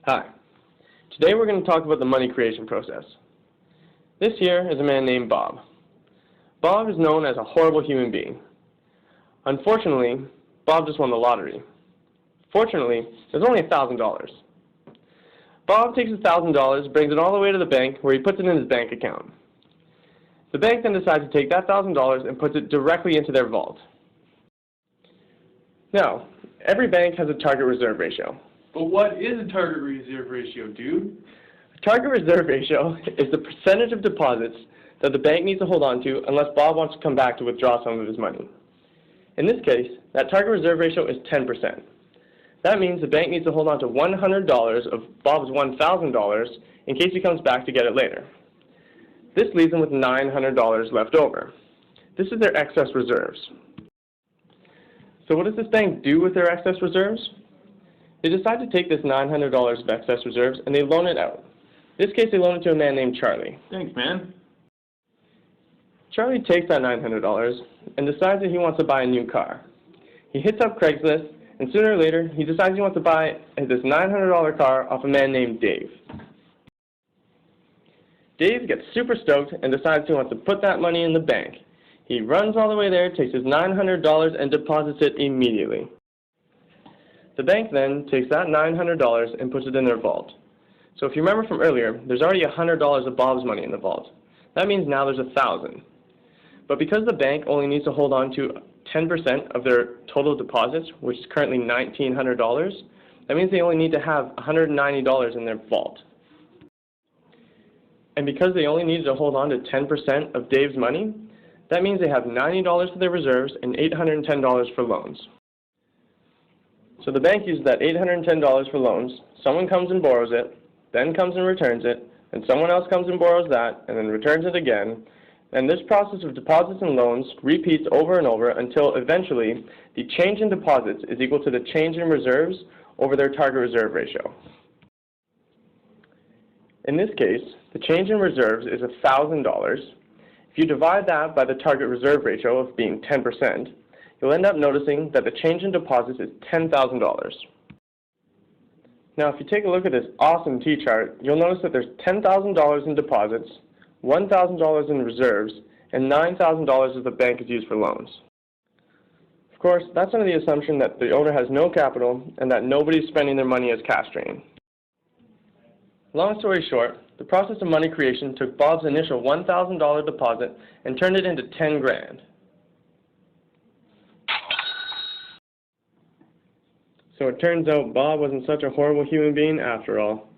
Hi. Today we're going to talk about the money creation process. This here is a man named Bob. Bob is known as a horrible human being. Unfortunately, Bob just won the lottery. Fortunately, there's only $1,000. Bob takes his $1,000, brings it all the way to the bank where he puts it in his bank account. The bank then decides to take that $1,000 and puts it directly into their vault. Now, every bank has a target reserve ratio. But what is a target reserve ratio, dude? A target reserve ratio is the percentage of deposits that the bank needs to hold on to unless Bob wants to come back to withdraw some of his money. In this case, that target reserve ratio is 10%. That means the bank needs to hold on to $100 of Bob's $1,000 in case he comes back to get it later. This leaves them with $900 left over. This is their excess reserves. So what does this bank do with their excess reserves? They decide to take this $900 of excess reserves and they loan it out. In this case, they loan it to a man named Charlie. Thanks, man. Charlie takes that $900 and decides that he wants to buy a new car. He hits up Craigslist, and sooner or later, he decides he wants to buy this $900 car off a man named Dave. Dave gets super stoked and decides he wants to put that money in the bank. He runs all the way there, takes his $900 and deposits it immediately. The bank then takes that $900 and puts it in their vault. So if you remember from earlier, there's already $100 of Bob's money in the vault. That means now there's $1,000. But because the bank only needs to hold on to 10% of their total deposits, which is currently $1,900, that means they only need to have $190 in their vault. And because they only needed to hold on to 10% of Dave's money, that means they have $90 for their reserves and $810 for loans. So the bank uses that $810 for loans, someone comes and borrows it, then comes and returns it, and someone else comes and borrows that, and then returns it again. And this process of deposits and loans repeats over and over until eventually the change in deposits is equal to the change in reserves over their target reserve ratio. In this case, the change in reserves is $1,000. If you divide that by the target reserve ratio of being 10%, you'll end up noticing that the change in deposits is $10,000. Now, if you take a look at this awesome T-chart, you'll notice that there's $10,000 in deposits, $1,000 in reserves, and $9,000 that the bank is used for loans. Of course, that's under the assumption that the owner has no capital and that nobody's spending their money as cash drain. Long story short, the process of money creation took Bob's initial $1,000 deposit and turned it into 10 grand. So it turns out Bob wasn't such a horrible human being after all.